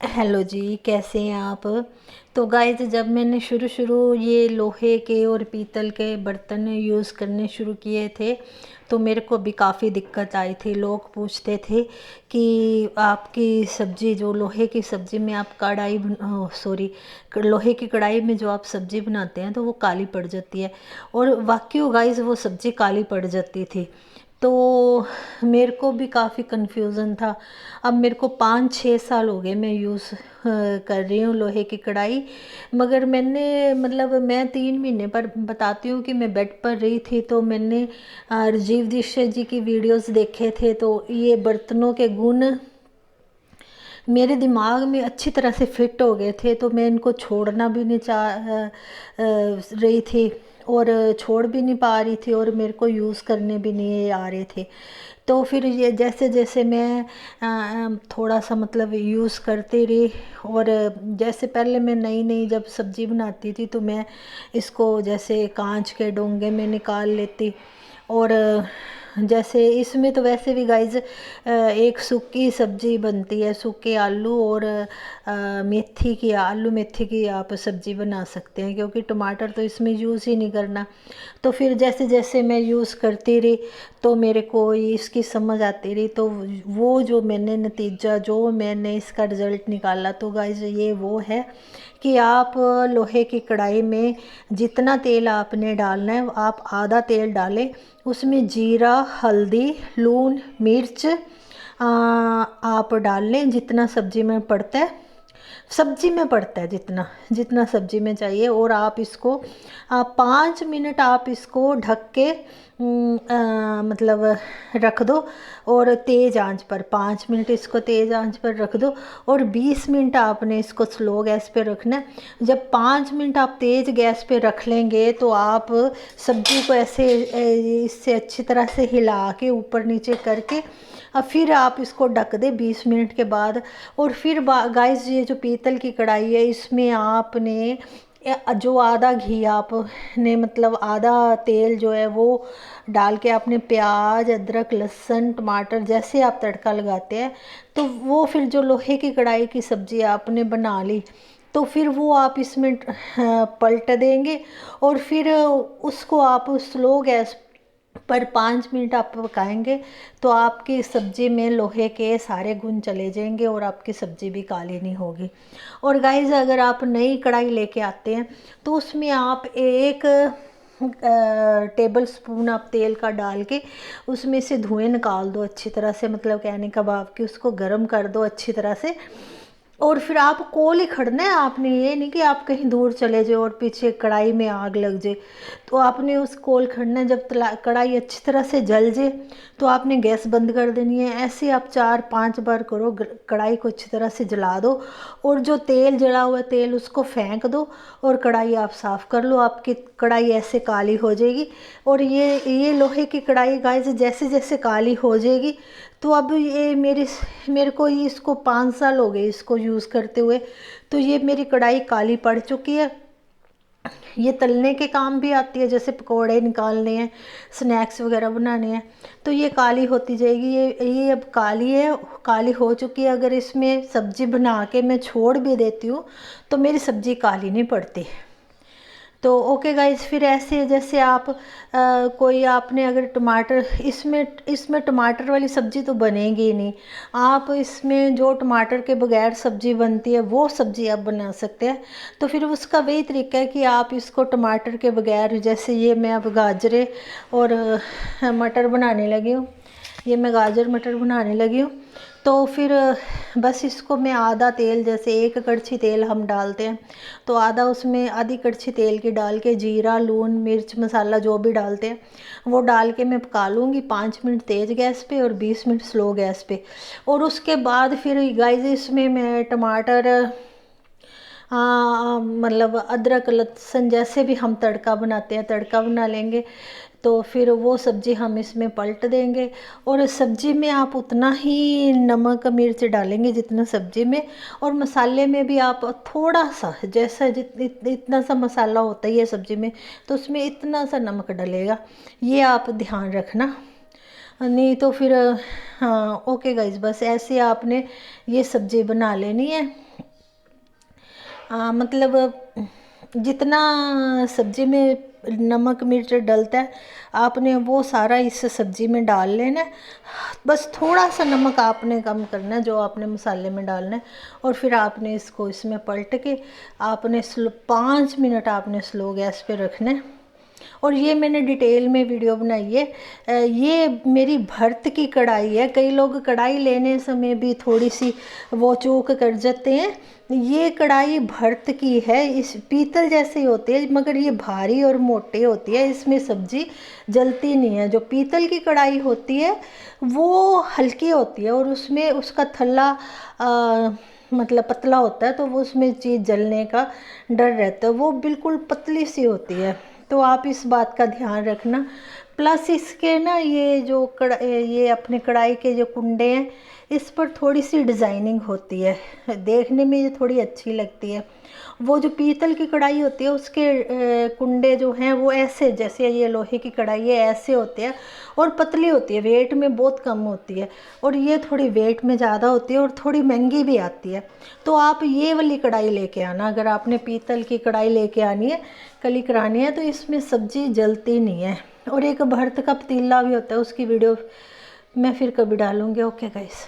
Hello जी, कैसे हैं आप। तो गाइस, जब मैंने शुरू ये लोहे के और पीतल के बर्तन यूज़ करने शुरू किए थे तो मेरे को भी काफ़ी दिक्कत आई थी। लोग पूछते थे कि आपकी सब्ज़ी, जो लोहे की सब्ज़ी में आप कढ़ाई सॉरी लोहे की कढ़ाई में जो आप सब्ज़ी बनाते हैं तो वो काली पड़ जाती है। और वाकई गाइस, वो सब्ज़ी काली पड़ जाती थी। तो मेरे को भी काफ़ी कन्फ्यूज़न था। अब मेरे को 5-6 साल हो गए मैं यूज़ कर रही हूँ लोहे की कढ़ाई। मगर मैंने मतलब मैं 3 महीने पर बताती हूँ कि मैं बेड पर रही थी तो मैंने राजीव दीक्षित जी की वीडियोस देखे थे। तो ये बर्तनों के गुण मेरे दिमाग में अच्छी तरह से फिट हो गए थे, तो मैं इनको छोड़ना भी नहीं रही थी और छोड़ भी नहीं पा रही थी और मेरे को यूज़ करने भी नहीं आ रहे थे। तो फिर ये जैसे जैसे मैं थोड़ा सा मतलब यूज़ करती रही। और जैसे पहले मैं नई नई जब सब्ज़ी बनाती थी तो मैं इसको जैसे कांच के डोंगे में निकाल लेती। और जैसे इसमें तो वैसे भी गाइज एक सूखी सब्ज़ी बनती है, सूखे आलू और मेथी की, आलू मेथी की आप सब्ज़ी बना सकते हैं, क्योंकि टमाटर तो इसमें यूज़ ही नहीं करना। तो फिर जैसे जैसे मैं यूज़ करती रही तो मेरे को इसकी समझ आती रही। तो वो जो मैंने नतीजा, जो मैंने इसका रिज़ल्ट निकाला, तो गाइज ये वो है कि आप लोहे की कढ़ाई में जितना तेल आपने डालना है आप आधा तेल डालें। उसमें जीरा, हल्दी, लून, मिर्च आप डाल लें जितना सब्ज़ी में पड़ता है। सब्ज़ी में पड़ता है जितना जितना सब्ज़ी में चाहिए। और आप इसको 5 मिनट आप इसको ढक के मतलब रख दो। और तेज़ आंच पर 5 मिनट इसको तेज़ आंच पर रख दो। और 20 मिनट आपने इसको स्लो गैस पे रखना है। जब 5 मिनट आप तेज़ गैस पे रख लेंगे तो आप सब्ज़ी को ऐसे इससे अच्छी तरह से हिला के ऊपर नीचे करके और फिर आप इसको ढक दें 20 मिनट के बाद। और फिर गाइस, ये जो पीतल की कढ़ाई है इसमें आपने जो आधा घी आपने मतलब आधा तेल जो है वो डाल के आपने प्याज, अदरक, लहसुन, टमाटर जैसे आप तड़का लगाते हैं, तो वो फिर जो लोहे की कढ़ाई की सब्ज़ी आपने बना ली तो फिर वो आप इसमें पलट देंगे। और फिर उसको आप स्लो गैस पर 5 मिनट आप पकाएंगे तो आपकी सब्ज़ी में लोहे के सारे गुण चले जाएंगे और आपकी सब्ज़ी भी काली नहीं होगी। और गाइस, अगर आप नई कढ़ाई लेके आते हैं तो उसमें आप एक टेबल स्पून आप तेल का डाल के उसमें से धुएं निकाल दो अच्छी तरह से, मतलब कहने का भाव कि उसको गर्म कर दो अच्छी तरह से। और फिर आप कोल ही खड़ना है, आपने ये नहीं कि आप कहीं दूर चले जाओ और पीछे कढ़ाई में आग लग जाए। तो आपने उस कोल खड़ना है, जब कढ़ाई अच्छी तरह से जल जाए तो आपने गैस बंद कर देनी है। ऐसे आप 4-5 बार करो, कढ़ाई को अच्छी तरह से जला दो। और जो तेल जला हुआ तेल उसको फेंक दो और कढ़ाई आप साफ़ कर लो, आपकी कढ़ाई ऐसे काली हो जाएगी। और ये लोहे की कढ़ाई गाइस जैसे जैसे काली हो जाएगी तो अब ये मेरे को इसको 5 साल हो गए इसको यूज़ करते हुए। तो ये मेरी कढ़ाई काली पड़ चुकी है। ये तलने के काम भी आती है, जैसे पकोड़े निकालने हैं, स्नैक्स वगैरह बनाने हैं, तो ये काली होती जाएगी। ये अब काली है, काली हो चुकी है। अगर इसमें सब्ज़ी बना के मैं छोड़ भी देती हूँ तो मेरी सब्ज़ी काली नहीं पड़ती। तो ओके गाइज, फिर ऐसे जैसे आप कोई आपने अगर टमाटर इसमें टमाटर वाली सब्ज़ी तो बनेगी ही नहीं। आप इसमें जो टमाटर के बगैर सब्ज़ी बनती है वो सब्ज़ी आप बना सकते हैं। तो फिर उसका वही तरीका है कि आप इसको टमाटर के बगैर, जैसे ये मैं अब गाजरे और मटर बनाने लगी हूँ, ये मैं गाजर मटर बनाने लगी हूँ। तो फिर बस इसको मैं आधा तेल, जैसे एक कड़छी तेल हम डालते हैं तो आधा उसमें आधी कड़छी तेल की डाल के जीरा, लून, मिर्च, मसाला जो भी डालते हैं वो डाल के मैं पका लूँगी 5 मिनट तेज़ गैस पे और 20 मिनट स्लो गैस पे। और उसके बाद फिर गाइस इसमें मैं टमाटर, मतलब अदरक, लहसुन जैसे भी हम तड़का बनाते हैं तड़का बना लेंगे। तो फिर वो सब्ज़ी हम इसमें पलट देंगे। और सब्ज़ी में आप उतना ही नमक मिर्च डालेंगे जितना सब्ज़ी में। और मसाले में भी आप थोड़ा सा, जैसा इतना सा मसाला होता ही है सब्ज़ी में, तो उसमें इतना सा नमक डलेगा, ये आप ध्यान रखना। नहीं तो फिर हाँ ओके गाइज, बस ऐसे आपने ये सब्ज़ी बना लेनी है। मतलब जितना सब्ज़ी में नमक मिर्च डलता है आपने वो सारा इस सब्ज़ी में डाल लेना है। बस थोड़ा सा नमक आपने कम करना है जो आपने मसाले में डालना है, और फिर आपने इसको इसमें पलट के आपने 5 मिनट आपने स्लो गैस पे रखना है। और ये मैंने डिटेल में वीडियो बनाई है। ये मेरी भर्त की कढ़ाई है। कई लोग कढ़ाई लेने समय भी थोड़ी सी वो चूक कर जाते हैं। ये कढ़ाई भर्त की है, इस पीतल जैसे ही होती है मगर ये भारी और मोटी होती है, इसमें सब्ज़ी जलती नहीं है। जो पीतल की कढ़ाई होती है वो हल्की होती है और उसमें उसका थल्ला मतलब पतला होता है, तो वो उसमें चीज़ जलने का डर रहता है। वो बिल्कुल पतली सी होती है, तो आप इस बात का ध्यान रखना। प्लस इसके ना ये जो ये अपने कढ़ाई के जो कुंडे हैं इस पर थोड़ी सी डिज़ाइनिंग होती है, देखने में ये थोड़ी अच्छी लगती है। वो जो पीतल की कढ़ाई होती है उसके कुंडे जो हैं वो ऐसे, जैसे ये लोहे की कढ़ाई है ऐसे होते हैं और पतली होती है, वेट में बहुत कम होती है। और ये थोड़ी वेट में ज़्यादा होती है और थोड़ी महंगी भी आती है। तो आप ये वाली कढ़ाई लेके आना, अगर आपने पीतल की कढ़ाई लेके आनी है कली करानी है तो इसमें सब्ज़ी जलती नहीं है। और एक भरत का पतीला भी होता है, उसकी वीडियो मैं फिर कभी डालूँगी। Okay guys.